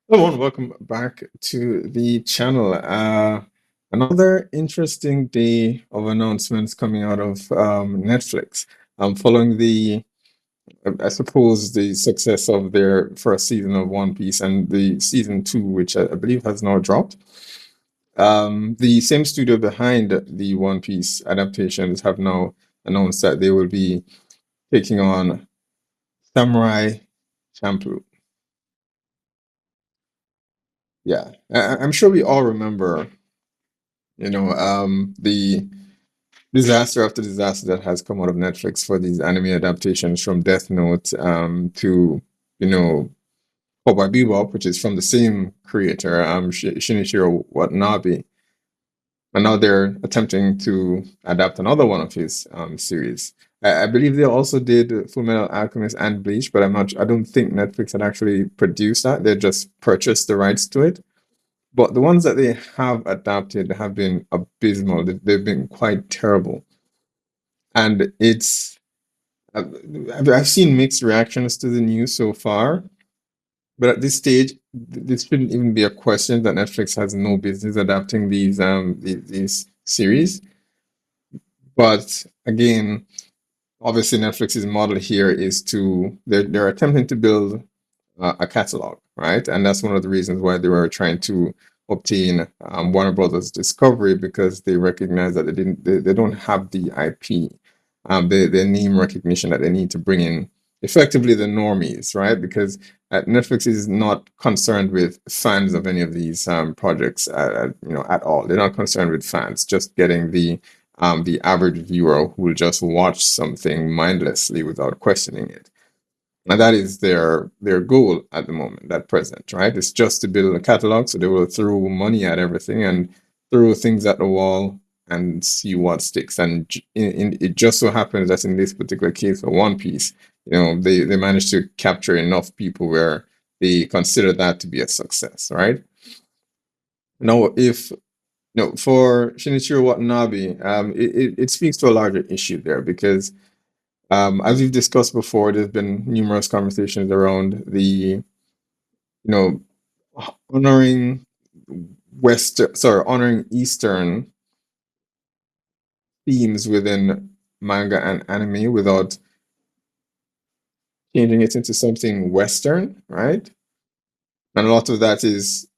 Hello and welcome back to the channel. Another interesting day of announcements coming out of Netflix. Following I suppose, the success of their first season of One Piece and the season two, which I believe has now dropped. The same studio behind the One Piece adaptations have now announced that they will be taking on Samurai Champloo. Yeah, I'm sure we all remember, the disaster after disaster that has come out of Netflix for these anime adaptations from Death Note to, you know, Cowboy Bebop, which is from the same creator, Shinichirō Watanabe. And now they're attempting to adapt another one of his series. I believe they also did Full Metal Alchemist and Bleach, but I don't think Netflix had actually produced that. They just purchased the rights to it. But the ones that they have adapted have been abysmal. They've been quite terrible. And I've seen mixed reactions to the news so far, but at this stage, this shouldn't even be a question that Netflix has no business adapting these series. But again, obviously, Netflix's model here is they're attempting to build a catalog, right? And that's one of the reasons why they were trying to obtain Warner Brothers Discovery, because they recognize that they don't have the IP, their name recognition that they need to bring in effectively the normies, right? Because Netflix is not concerned with fans of any of these projects, at all. They're not concerned with fans, just getting the average viewer who will just watch something mindlessly without questioning it. And that is their goal at the moment, at present, right? It's just to build a catalog, so they will throw money at everything and throw things at the wall and see what sticks. And it just so happens that in this particular case for One Piece, they managed to capture enough people where they consider that to be a success, right? Now, if for Shinichiro Watanabe, it speaks to a larger issue there because, as we've discussed before, there's been numerous conversations around know, honoring honoring Eastern themes within manga and anime without changing it into something Western, right? And a lot of that is,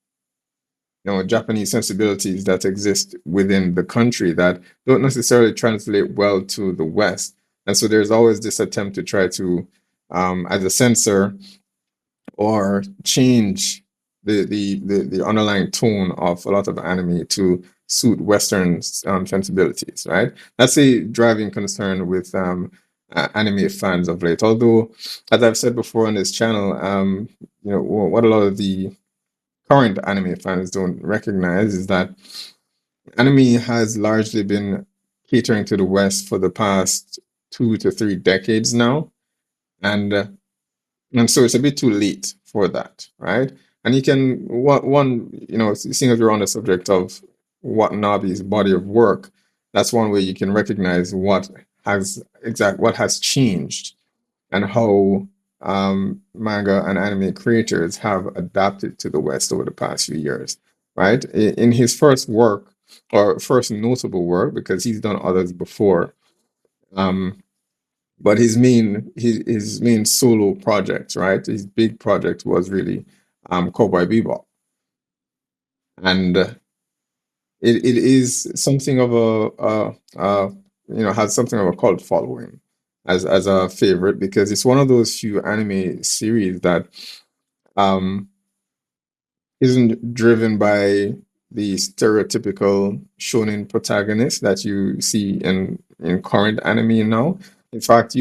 Japanese sensibilities that exist within the country that don't necessarily translate well to the West. And so there's always this attempt to try to, as a censor, or change the underlying tone of a lot of anime to suit Western sensibilities, right? That's a driving concern with anime fans of late. Although, as I've said before on this channel, what a lot of the current anime fans don't recognize is that anime has largely been catering to the West for the past 2 to 3 decades now, and so it's a bit too late for that, right? And you can one, seeing as we're on the subject of Watanabe's body of work, that's one way you can recognize what has changed and how manga and anime creators have adapted to the West over the past few years, right? In his first work, or first notable work, because he's done others before, um, but his main solo project, right? His big project was really Cowboy Bebop, and it is something of has something of a cult following as a favorite, because it's one of those few anime series that um isn't driven by the stereotypical shonen protagonist that you see in current anime now. In fact,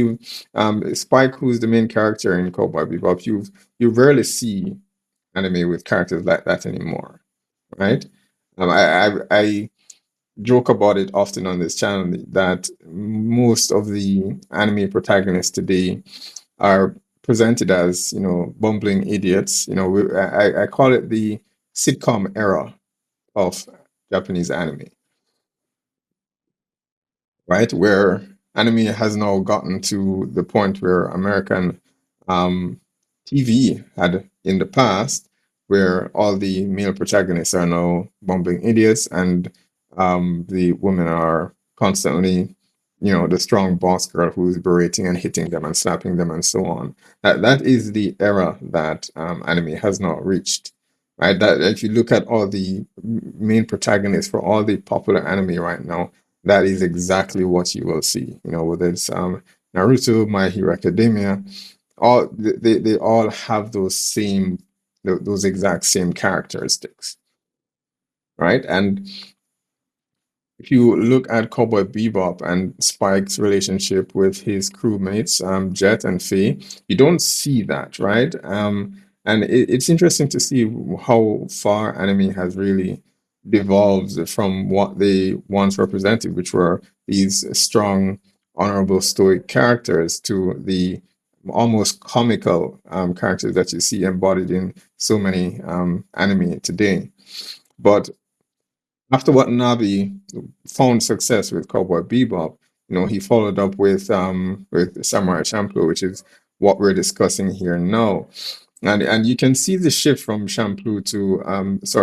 Spike, who's the main character in Cowboy Bebop, you rarely see anime with characters like that anymore, right? I joke about it often on this channel that most of the anime protagonists today are presented as, bumbling idiots. I call it the sitcom era of Japanese anime, right? Where anime has now gotten to the point where American um, TV had in the past. where all the male protagonists are now bumbling idiots, and the women are constantly, the strong boss girl who's berating and hitting them and slapping them and so on. That is the era that anime has not reached. Right, that if you look at all the main protagonists for all the popular anime right now, that is exactly what you will see. Whether it's Naruto, My Hero Academia, they all have those exact same characteristics, right? And if you look at Cowboy Bebop and Spike's relationship with his crewmates, Jet and Faye, you don't see that, right? And it's interesting to see how far anime has really devolved from what they once represented, which were these strong, honorable, stoic characters, to the almost comical characters that you see embodied in so many anime today. But after Watanabe found success with Cowboy Bebop, he followed up with Samurai Champloo, which is what we're discussing here now. And you can see the shift from Champloo to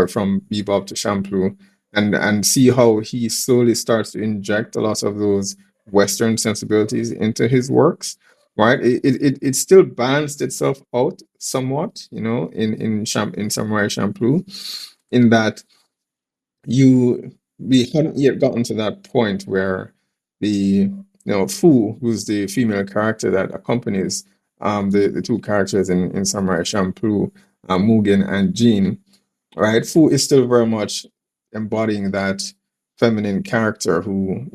from Bebop to Champloo, and see how he slowly starts to inject a lot of those Western sensibilities into his works. Right? It still balanced itself out somewhat, in Samurai Champloo, in that you we hadn't yet gotten to that point where Fu, who's the female character that accompanies the two characters in Samurai Champloo, Mugen and Jean, right? Fu is still very much embodying that feminine character who,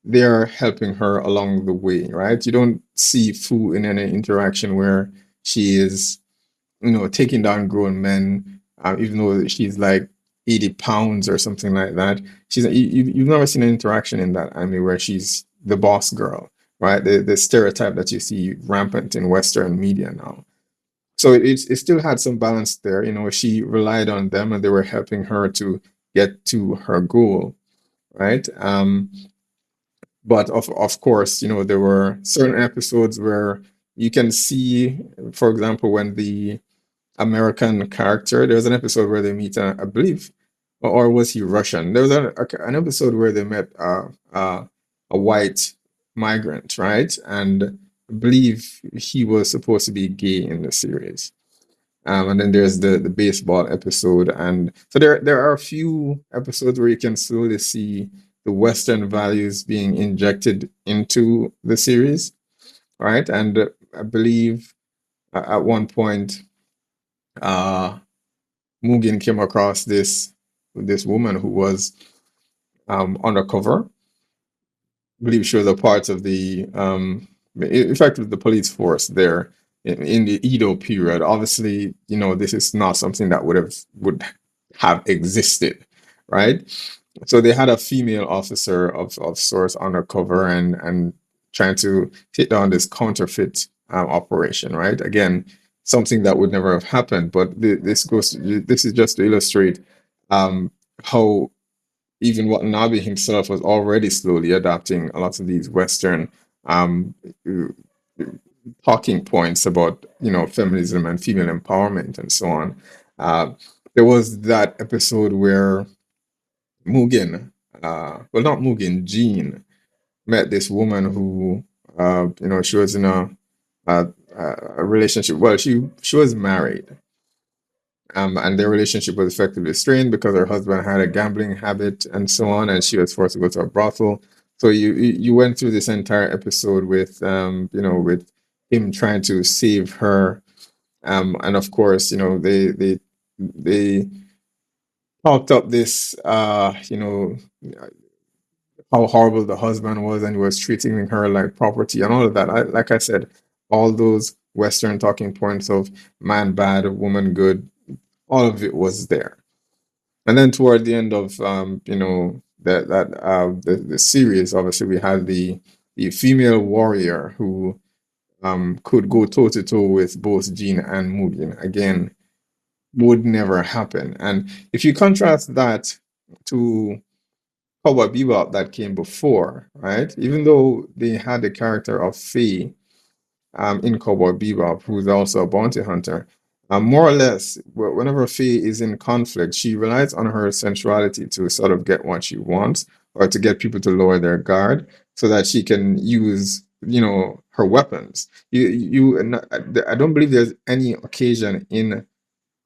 they're helping her along the way, right? You don't see Fu in any interaction where she is, taking down grown men, even though she's like 80 pounds or something like that. You've never seen an interaction in that anime where she's the boss girl, right? The stereotype that you see rampant in Western media now. So it still had some balance there. She relied on them and they were helping her to get to her goal, right? But of course, there were certain episodes where you can see, for example, when the American character. There was an episode where they meet, I believe, or was he Russian? There was an episode where they met a white migrant, right? And I believe he was supposed to be gay in the series. And then there's the baseball episode, and so there are a few episodes where you can slowly see the Western values being injected into the series, right? And I believe at one point, uh, Mugen came across this woman who was undercover. I believe she was a part of the in fact, the police force there in the Edo period. Obviously, this is not something that would have existed, right? So they had a female officer of sorts undercover, and trying to take down this counterfeit operation, right? Again, something that would never have happened, but this is just to illustrate how even Watanabe himself was already slowly adopting a lot of these Western um, uh, talking points about feminism and female empowerment and so on. Uh, there was that episode where Mugen, well, not Mugen, Jean met this woman who, she was in a, a relationship. Well, she was married, and their relationship was effectively strained because her husband had a gambling habit and so on, and she was forced to go to a brothel. So you went through this entire episode with with him trying to save her, and of course, they talked up this how horrible the husband was, and he was treating her like property and all of that. Like I said, all those Western talking points of man bad, woman good, all of it was there. And then toward the end of the series, obviously we had the female warrior who could go toe to toe with both Jean and Mugen. Again, would never happen. And if you contrast that to Cowboy Bebop that came before, right? Even though they had the character of Faye in Cowboy Bebop, who's also a bounty hunter, More or less, whenever Faye is in conflict, she relies on her sensuality to sort of get what she wants, or to get people to lower their guard, so that she can use, her weapons. I don't believe there's any occasion in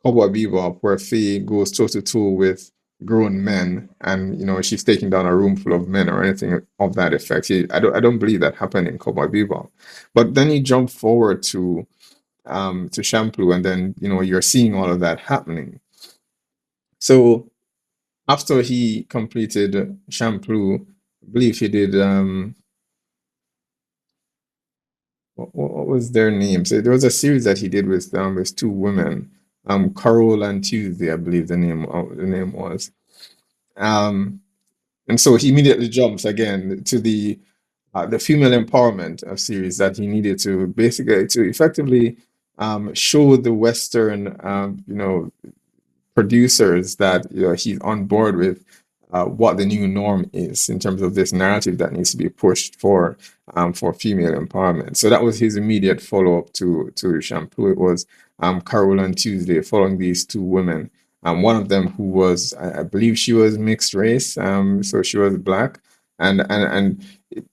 Cowboy Bebop where Faye goes toe to toe with grown men, and she's taking down a room full of men or anything of that effect. I don't believe that happened in Cowboy Bebop. But then you jump forward to Champloo, and then you're seeing all of that happening. So after he completed Champloo, I believe he did what was their name? So there was a series that he did with two women, Carol and Tuesday, I believe the name was. Um and so he immediately jumps again to the female empowerment of series that he needed to basically to effectively show the Western producers that he's on board with what the new norm is in terms of this narrative that needs to be pushed for female empowerment. So that was his immediate follow up to Shampoo. It was Carol and Tuesday following these two women. One of them who was, I believe, she was mixed race, so she was black, and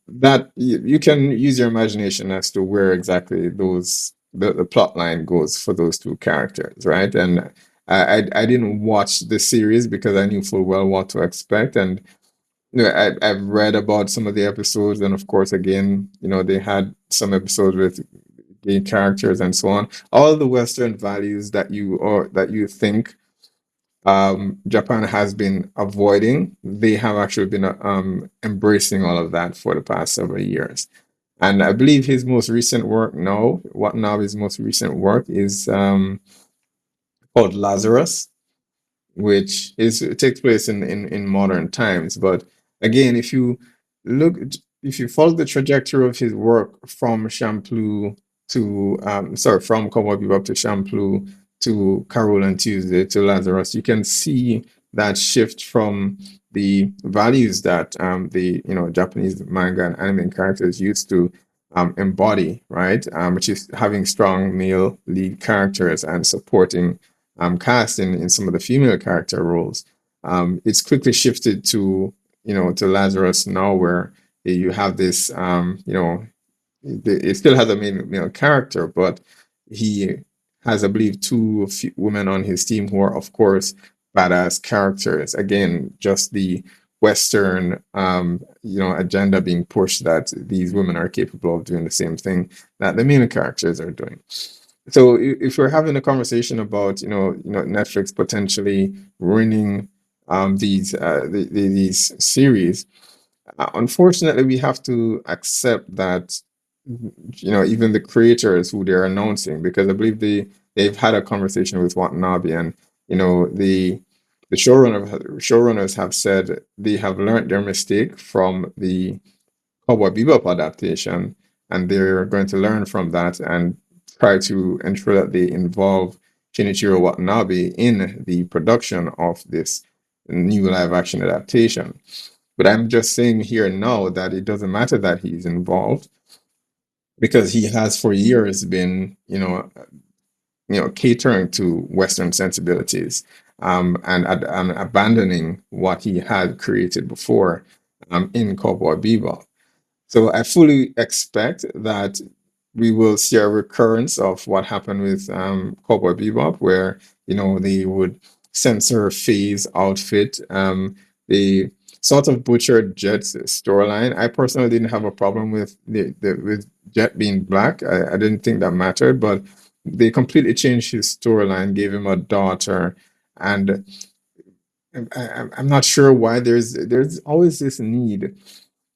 that you can use your imagination as to where exactly the plot line goes for those two characters, right? And I didn't watch the series because I knew full well what to expect, and I've read about some of the episodes, and of course, again, they had some episodes with gay characters and so on. All the Western values that you think Japan has been avoiding, they have actually been embracing all of that for the past several years. And I believe his most recent work now, Watanabe's most recent work is called Lazarus, which is it takes place in modern times. But again, look, if you follow the trajectory of his work from Champloo from Cowboy Bebop to Champloo to Carol and Tuesday to Lazarus, you can see that shift from the values that the Japanese manga and anime characters used to embody, right? Which is having strong male lead characters and supporting cast in some of the female character roles. It's quickly shifted to Lazarus now, where you have this it still has a male character, but he has, I believe, two women on his team who are, of course, badass characters. Again, just the Western, agenda being pushed that these women are capable of doing the same thing that the main characters are doing. So if we're having a conversation about Netflix potentially ruining these series, unfortunately we have to accept that even the creators who they're announcing, because I believe they've had a conversation with Watanabe, and the showrunners have said they have learned their mistake from the Cowboy Bebop adaptation, and they're going to learn from that and try to ensure that they involve Shinichirō Watanabe in the production of this new live action adaptation. But I'm just saying here now that it doesn't matter that he's involved, because he has for years been, catering to Western sensibilities, and abandoning what he had created before in Cowboy Bebop. So I fully expect that we will see a recurrence of what happened with Cowboy Bebop, where they would censor Faye's outfit. They sort of butchered Jet's storyline. I personally didn't have a problem with with Jet being black. I didn't think that mattered, but they completely changed his storyline, gave him a daughter, and I'm not sure why there's always this need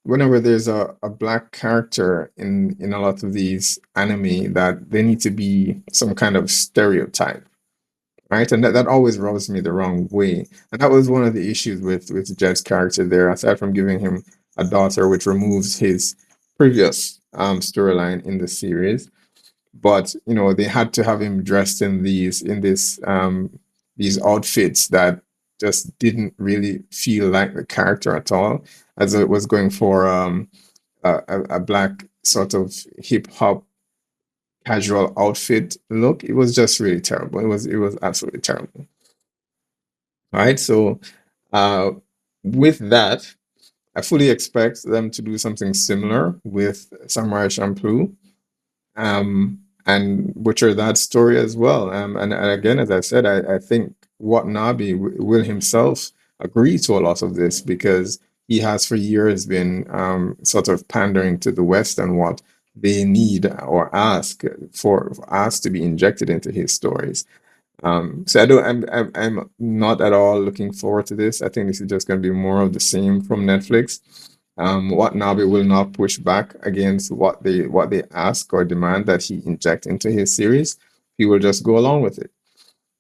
whenever there's a black character in a lot of these anime, that they need to be some kind of stereotype, right? And that always rubs me the wrong way. And that was one of the issues with Jed's character there, aside from giving him a daughter, which removes his previous storyline in the series. But they had to have him dressed in these outfits that just didn't really feel like the character at all, as it was going for a black sort of hip hop casual outfit look. It was just really terrible. It was absolutely terrible. Right? So uh with that, I fully expect them to do something similar with Samurai Champloo, and butcher that story as well. And again, as I said, I think Watanabe will himself agree to a lot of this because he has for years been sort of pandering to the West and what they need or ask to be injected into his stories. So I don't, I'm not at all looking forward to this. I think this is just going to be more of the same from Netflix. Watanabe will not push back against what they ask or demand that he inject into his series. He will just go along with it,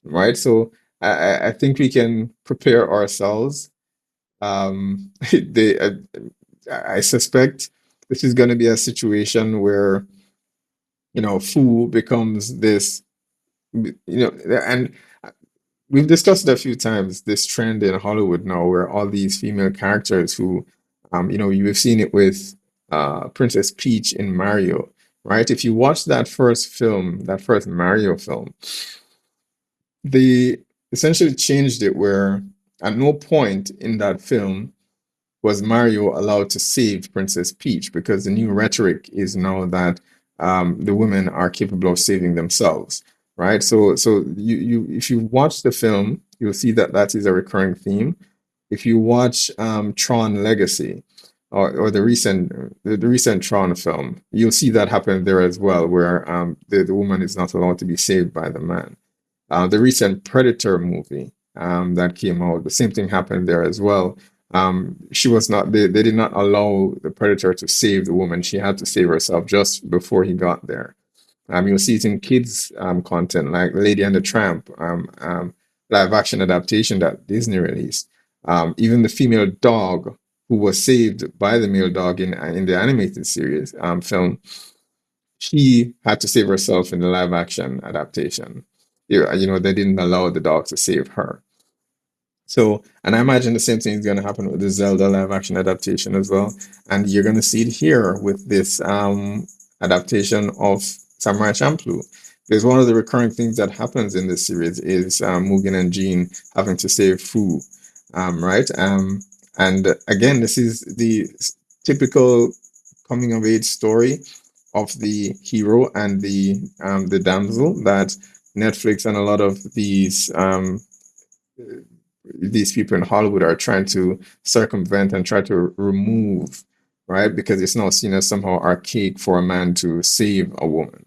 right? So I think we can prepare ourselves. They, I suspect this is going to be a situation where Fu becomes this, and we've discussed it a few times, this trend in Hollywood now where all these female characters who, you've seen it with Princess Peach in Mario, right? If you watch that first film, that first Mario film, they essentially changed it where at no point in that film was Mario allowed to save Princess Peach because the new rhetoric is now that the women are capable of saving themselves, right? So you if you watch the film, you'll see that that is a recurring theme. If you watch Tron Legacy or the recent Tron film, you'll see that happen there as well, where the woman is not allowed to be saved by the man. The recent Predator movie that came out, the same thing happened there as well. She was not, they did not allow the Predator to save the woman. She had to save herself just before he got there. You'll see it in kids' content like Lady and the Tramp, live action adaptation that Disney released. Even the female dog who was saved by the male dog in the animated series film, she had to save herself in the live action adaptation. They didn't allow the dog to save her. So, and I imagine the same thing is going to happen with the Zelda live action adaptation as well. And you're going to see it here with this adaptation of Samurai Champloo. Because one of the recurring things that happens in this series is Mugen and Jean having to save Fu, right? And again, this is the typical coming of age story of the hero and the damsel that Netflix and a lot of these people in Hollywood are trying to circumvent and try to remove, right? Because it's now seen as somehow archaic for a man to save a woman,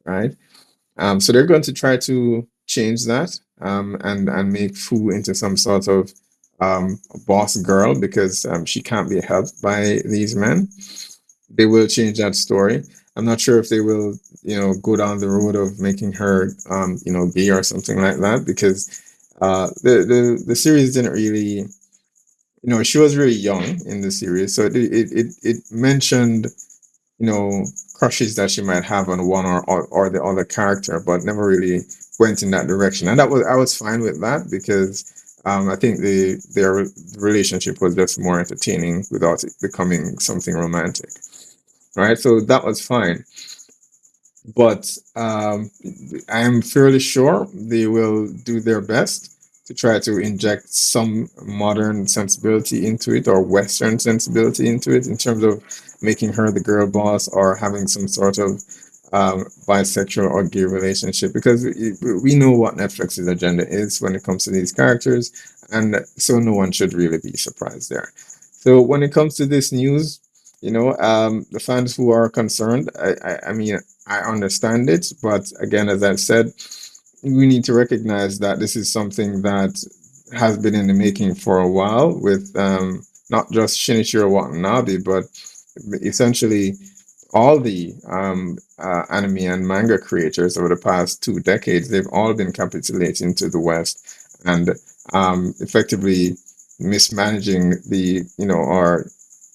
right? So they're going to try to change that and make Fu into some sort of boss girl because she can't be helped by these men. They will change that story. I'm not sure if they will, go down the road of making her, gay or something like that because the series didn't really, she was really young in the series, so it mentioned, crushes that she might have on one or the other character, but never really went in that direction, and I was fine with that because I think their relationship was just more entertaining without it becoming something romantic, right? So that was fine. But I am fairly sure they will do their best to try to inject some modern sensibility into it or Western sensibility into it in terms of making her the girl boss or having some sort of bisexual or gay relationship because we know what Netflix's agenda is when it comes to these characters, and so no one should really be surprised there. So when it comes to this news, the fans who are concerned, I mean, I understand it, but again, as I've said, we need to recognize that this is something that has been in the making for a while with not just Shinichirō Watanabe, but essentially all the anime and manga creators over the past 2 decades. They've all been capitulating to the West and effectively mismanaging or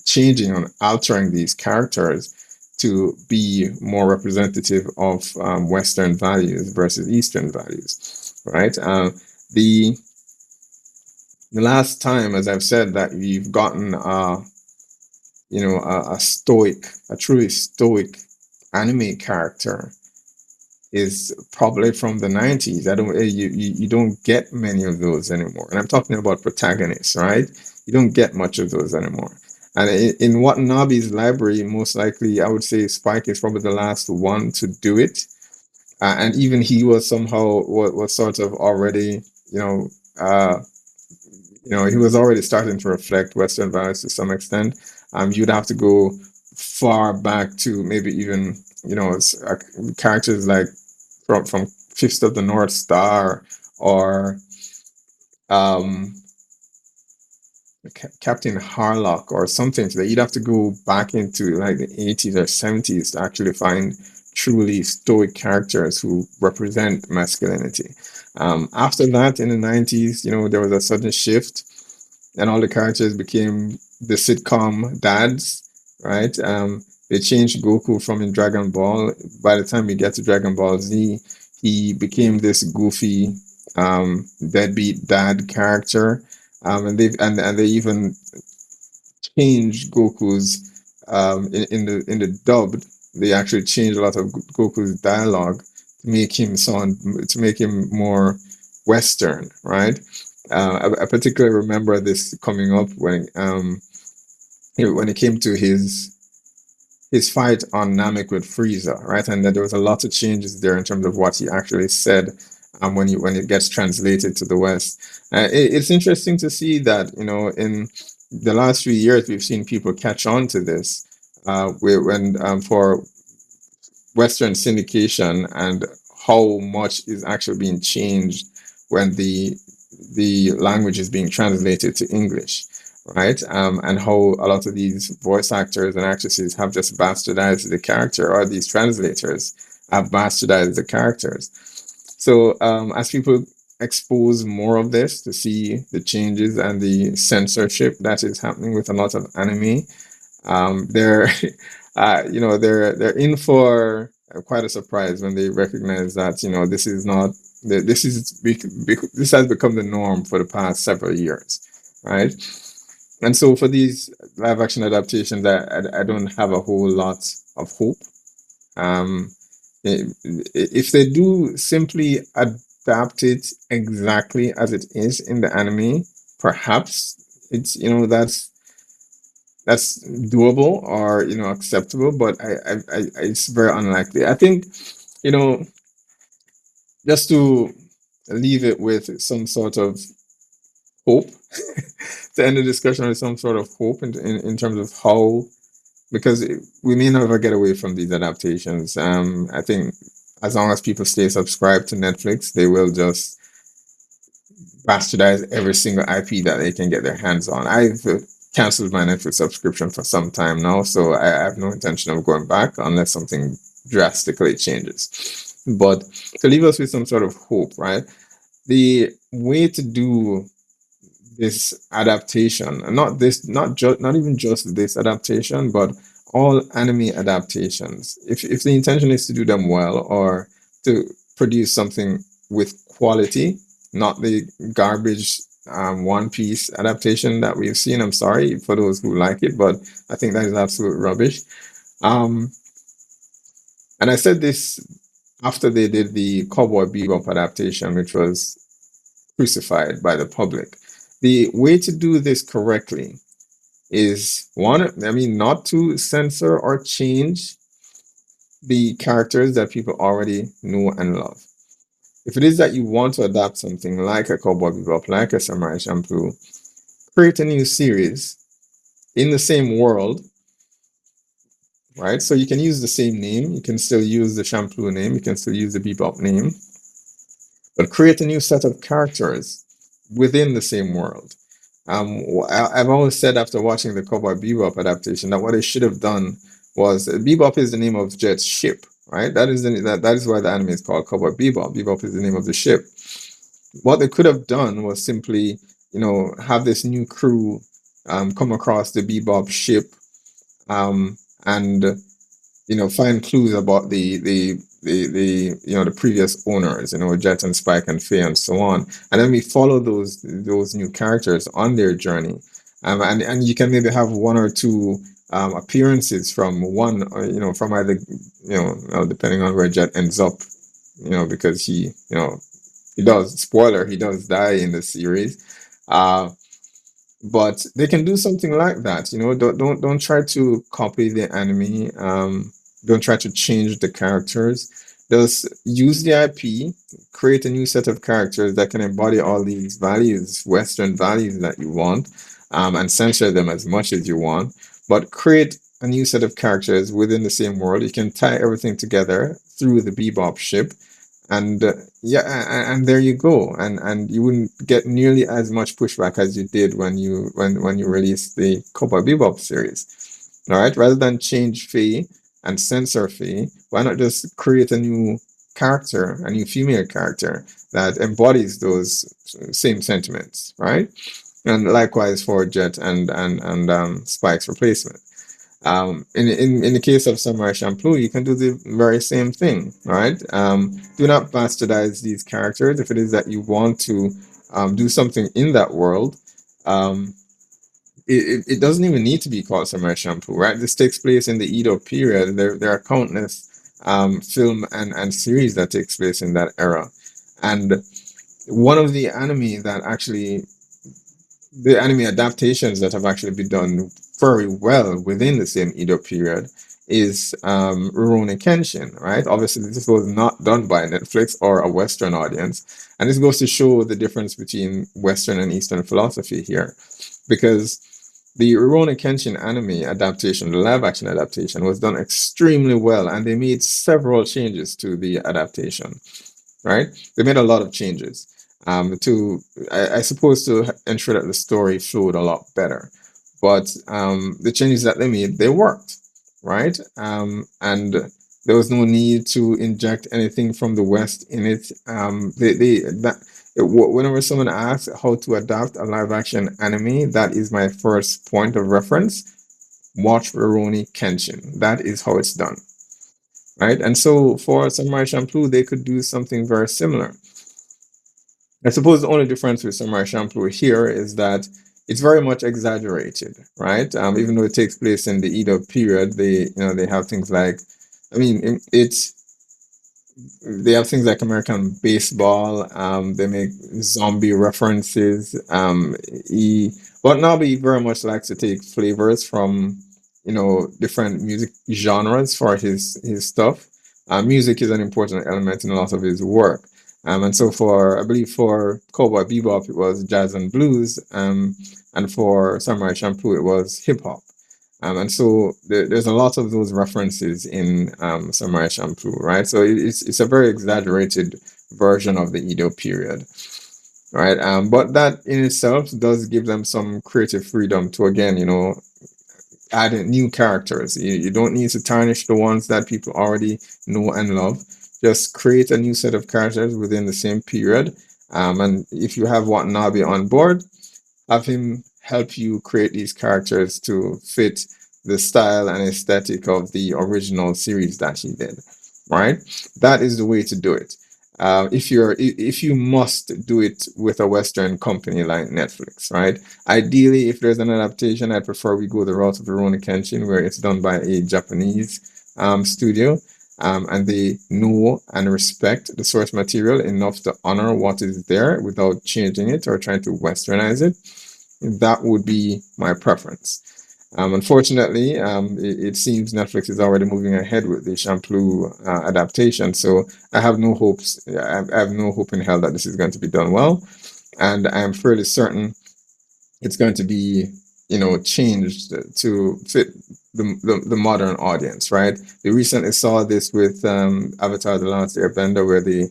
changing and altering these characters to be more representative of Western values versus Eastern values, right? The the last time, as I've said, that you've gotten a truly stoic anime character is probably from the 90s. I don't you don't get many of those anymore. And I'm talking about protagonists, right? You don't get much of those anymore. And in Watanabe's library, most likely, I would say Spike is probably the last one to do it. And even he was somehow was sort of already, you know, uh, he was already starting to reflect Western values to some extent. You'd have to go far back to maybe even, characters like from Fist of the North Star or um, Captain Harlock or something. So that you'd have to go back into like the 80s or 70s to actually find truly stoic characters who represent masculinity. After that, in the 90s, there was a sudden shift and all the characters became the sitcom dads, right? They changed Goku from in Dragon Ball. By the time we get to Dragon Ball Z, he became this goofy, deadbeat dad character, and they even changed Goku's in the dubbed. They actually changed a lot of Goku's dialogue to make him more Western, right? I particularly remember this coming up when it came to his fight on Namek with Frieza, right? And that there was a lot of changes there in terms of what he actually said when it gets translated to the West. It's interesting to see that in the last few years we've seen people catch on to this when for Western syndication and how much is actually being changed when the language is being translated to English, right? And how a lot of these voice actors and actresses have just bastardized the character, or these translators have bastardized the characters. So as people expose more of this to see the changes and the censorship that is happening with a lot of anime, they're they're in for quite a surprise when they recognize that this is not this has become the norm for the past several years, right? And so for these live action adaptations, I don't have a whole lot of hope. um if they do simply adapt it exactly as it is in the anime, perhaps it's that's doable or acceptable, but it's very unlikely. I think you know just to leave it with some sort of hope to end the discussion with some sort of hope in terms of how, because we may never get away from these adaptations. I think as long as people stay subscribed to Netflix, they will just bastardize every single IP that they can get their hands on. I've canceled my Netflix subscription for some time now, so I have no intention of going back unless something drastically changes. But to leave us with some sort of hope, right? The way to do this adaptation, and not even just this adaptation, but all anime adaptations, if the intention is to do them well or to produce something with quality, not the garbage One Piece adaptation that we've seen. I'm sorry for those who like it, but I think that is absolute rubbish. um and I said this after they did the Cowboy Bebop adaptation, which was crucified by the public. The way to do this correctly is one, I mean, not to censor or change the characters that people already know and love. If it is that you want to adapt something like a Cowboy Bebop, like a Samurai Champloo, create a new series in the same world, right? So you can use the same name, you can still use the Champloo name, you can still use the Bebop name, but create a new set of characters within the same world. I've always said after watching the Cowboy Bebop adaptation that what they should have done was Bebop is the name of Jet's ship, right? That is why the anime is called Cowboy Bebop. Bebop is the name of the ship. What they could have done was simply, have this new crew come across the Bebop ship, and find clues about the previous owners, Jet and Spike and Faye and so on, and then we follow those new characters on their journey, and you can maybe have one or two appearances from one, from either, depending on where Jet ends up because he does, spoiler, he does die in the series. Uh, but they can do something like that. Don't try to copy the anime. Don't try to change the characters. Just use the IP, create a new set of characters that can embody all these values, Western values that you want, and censor them as much as you want. But create a new set of characters within the same world. You can tie everything together through the Bebop ship, and yeah, and there you go, and you wouldn't get nearly as much pushback as you did when you released the Cowboy Bebop series. All right, rather than change Faye and censor Faye, why not just create a new character, a new female character that embodies those same sentiments, right? And likewise for Jet and Spike's replacement. In the case of Samurai Champloo, you can do the very same thing, right? Do not bastardize these characters. If it is that you want to do something in that world, um, it doesn't even need to be called Samurai Champloo, right? This takes place in the Edo period. There are countless film and series that takes place in that era. And one of the anime adaptations that have actually been done very well within the same Edo period is Rurouni Kenshin, right? Obviously, this was not done by Netflix or a Western audience, and this goes to show the difference between Western and Eastern philosophy here, because the Rurouni Kenshin anime adaptation, the live action adaptation, was done extremely well, and they made several changes to the adaptation, right? They made a lot of changes I suppose, to ensure that the story flowed a lot better. But the changes that they made, they worked, right? And there was no need to inject anything from the West in it. Whenever someone asks how to adapt a live action anime, that is my first point of reference. Watch Rurouni Kenshin. That is how it's done, right? And so for Samurai Champloo, they could do something very similar. I suppose the only difference with Samurai Champloo here is that it's very much exaggerated, right? Even though it takes place in the Edo period, they have things like, I mean, they have things like American baseball. They make zombie references. Watanabe very much likes to take flavors from different music genres for his stuff. Music is an important element in a lot of his work. And so I believe for Cowboy Bebop, it was jazz and blues. And for Samurai Champloo, it was hip hop. And so there's a lot of those references in Samurai Champloo, right? So it's a very exaggerated version of the Edo period, right? But that in itself does give them some creative freedom to, again, add in new characters. You don't need to tarnish the ones that people already know and love. Just create a new set of characters within the same period. And if you have Watanabe on board, have him help you create these characters to fit the style and aesthetic of the original series that he did, right? That is the way to do it. If you must do it with a Western company like Netflix, right? Ideally, if there's an adaptation, I prefer we go the route of Rurouni Kenshin, where it's done by a Japanese studio, and they know and respect the source material enough to honor what is there without changing it or trying to westernize it. That would be my preference. Unfortunately, it seems Netflix is already moving ahead with the Champloo adaptation, so I have no hopes. I have no hope in hell that this is going to be done well, and I am fairly certain it's going to be, changed to fit the modern audience, right? We recently saw this with Avatar: The Last Airbender, where they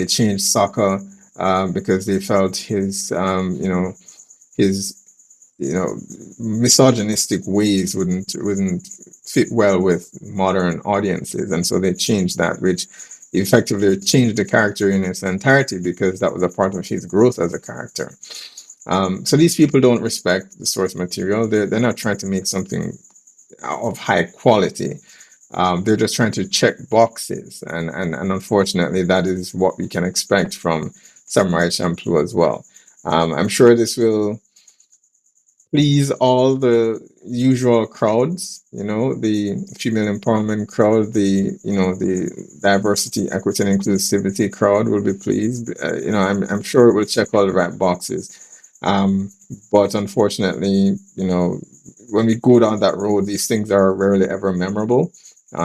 changed Sokka because they felt his misogynistic ways wouldn't fit well with modern audiences, and so they changed that, which effectively changed the character in its entirety because that was a part of his growth as a character. So these people don't respect the source material. They're not trying to make something of high quality. They're just trying to check boxes, and unfortunately, that is what we can expect from Samurai Champloo as well. I'm sure this will please all the usual crowds, the female empowerment crowd, the diversity, equity, and inclusivity crowd will be pleased. I'm sure it will check all the right boxes. Um, but unfortunately, when we go down that road, these things are rarely ever memorable.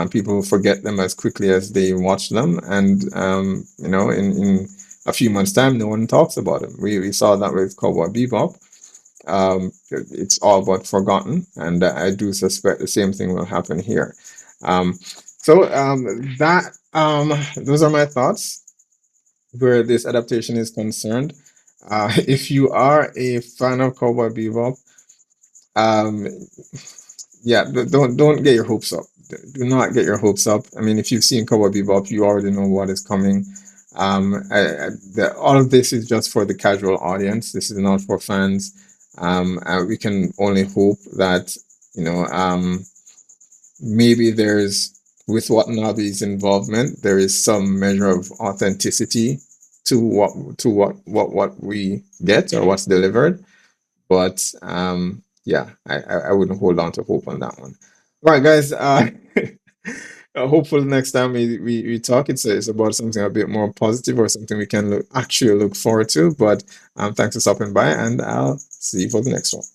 People forget them as quickly as they watch them, and in a few months' time, no one talks about them. We saw that with Cowboy Bebop. It's all but forgotten, and I do suspect the same thing will happen here. That those are my thoughts where this adaptation is concerned. If you are a fan of Cowboy Bebop, um, yeah, don't get your hopes up. Do not get your hopes up. I mean, if you've seen Cowboy Bebop, you already know what is coming. All of this is just for the casual audience. This is not for fans. We can only hope that maybe there's with Watanabe's involvement, there is some measure of authenticity to what we get or what's delivered. But yeah, I wouldn't hold on to hope on that one. All right, guys. Hopefully next time we talk, it's about something a bit more positive or something we can actually look forward to. But thanks for stopping by, and I'll see you for the next one.